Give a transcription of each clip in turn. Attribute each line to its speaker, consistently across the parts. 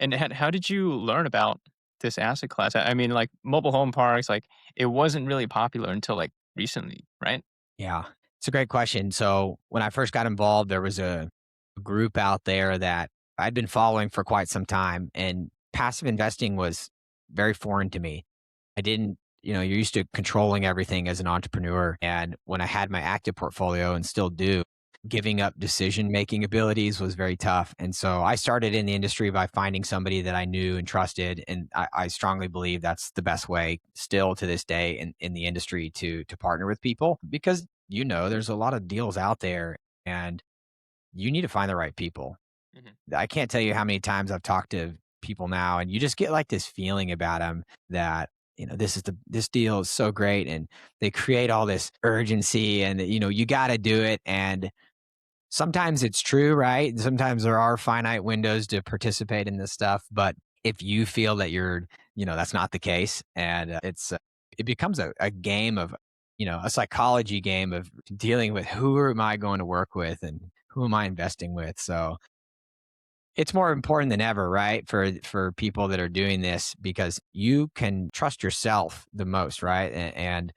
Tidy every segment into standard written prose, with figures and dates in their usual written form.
Speaker 1: And how did you learn about this asset class? I mean, like mobile home parks, like it wasn't really popular until like recently, right?
Speaker 2: Yeah, it's a great question. So when I first got involved, there was a group out there that I'd been following for quite some time, and passive investing was very foreign to me. I didn't, you're used to controlling everything as an entrepreneur. And when I had my active portfolio and still do, giving up decision making abilities was very tough. And so I started in the industry by finding somebody that I knew and trusted. And I strongly believe that's the best way still to this day in the industry to partner with people because there's a lot of deals out there and you need to find the right people.
Speaker 1: Mhm.
Speaker 2: I can't tell you how many times I've talked to people now and you just get like this feeling about them that, this deal is so great and they create all this urgency and, you got to do it. And sometimes it's true, right? And sometimes there are finite windows to participate in this stuff. But if you feel that that's not the case and it becomes a game of, a psychology game of dealing with who am I going to work with and who am I investing with. So it's more important than ever, right? For people that are doing this because you can trust yourself the most, right?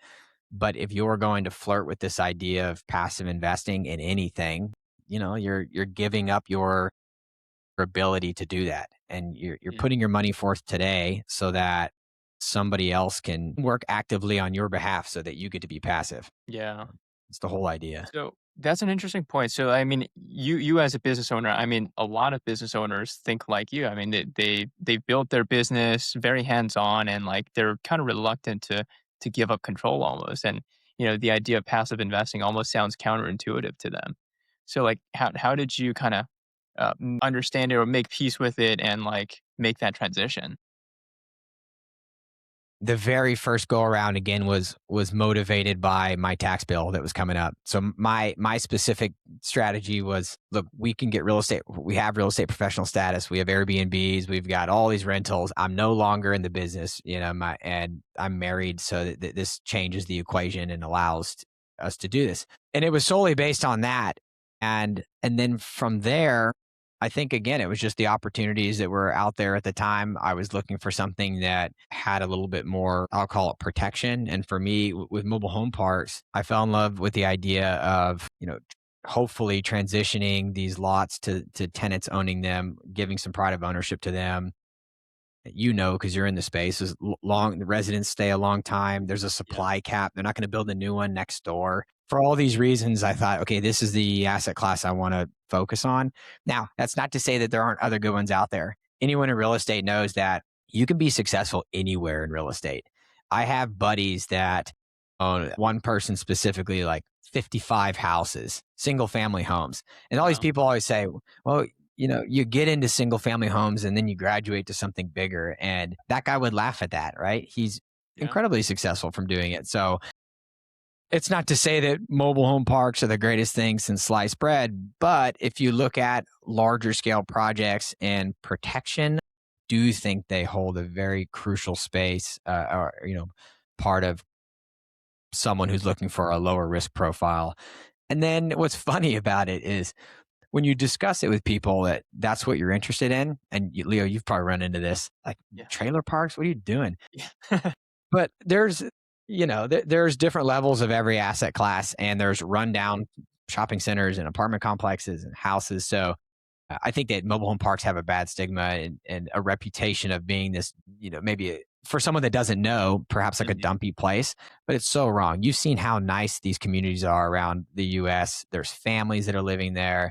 Speaker 2: But if you're going to flirt with this idea of passive investing in anything, you're giving up your ability to do that. And you're
Speaker 1: Yeah.
Speaker 2: putting your money forth today so that somebody else can work actively on your behalf so that you get to be passive.
Speaker 1: Yeah.
Speaker 2: It's the whole idea.
Speaker 1: So that's an interesting point. So I mean, you as a business owner, I mean, a lot of business owners think like you. I mean, they built their business very hands on, and like they're kind of reluctant to give up control almost. And the idea of passive investing almost sounds counterintuitive to them. So like, how did you kind of understand it or make peace with it and like make that transition?
Speaker 2: The very first go around again was motivated by my tax bill that was coming up. So my specific strategy was, look, we can get real estate. We have real estate professional status. We have Airbnbs. We've got all these rentals. I'm no longer in the business, and I'm married, so that this changes the equation and allows us to do this. And it was solely based on that. And then from there, I think again, it was just the opportunities that were out there at the time. I was looking for something that had a little bit more, I'll call it protection. And for me, with mobile home parks, I fell in love with the idea of, hopefully transitioning these lots to tenants owning them, giving some pride of ownership to them. Because you're in the space, is long, the residents stay a long time. There's a
Speaker 1: Yeah.
Speaker 2: supply cap. They're not going to build a new one next door. For all these reasons, I thought, okay, this is the asset class I want to focus on. Now, that's not to say that there aren't other good ones out there. Anyone in real estate knows that you can be successful anywhere in real estate. I have buddies that own, one person specifically, like 55 houses, single family homes. And all these
Speaker 1: Wow.
Speaker 2: people always say, well, you get into single family homes and then you graduate to something bigger. And that guy would laugh at that, right? He's
Speaker 1: Yeah.
Speaker 2: incredibly successful from doing it. So it's not to say that mobile home parks are the greatest thing since sliced bread, but if you look at larger scale projects and protection, do think they hold a very crucial space, or part of someone who's looking for a lower risk profile. And then what's funny about it is when you discuss it with people that's what you're interested in, and Leo, you've probably run into this, like
Speaker 1: Yeah.
Speaker 2: trailer parks, what are you doing?
Speaker 1: Yeah.
Speaker 2: But there's different levels of every asset class, and there's rundown shopping centers and apartment complexes and houses. So I think that mobile home parks have a bad stigma and a reputation of being this, for someone that doesn't know, perhaps like a
Speaker 1: Mhm.
Speaker 2: dumpy place, but it's so wrong. You've seen how nice these communities are around the US. There's families that are living there.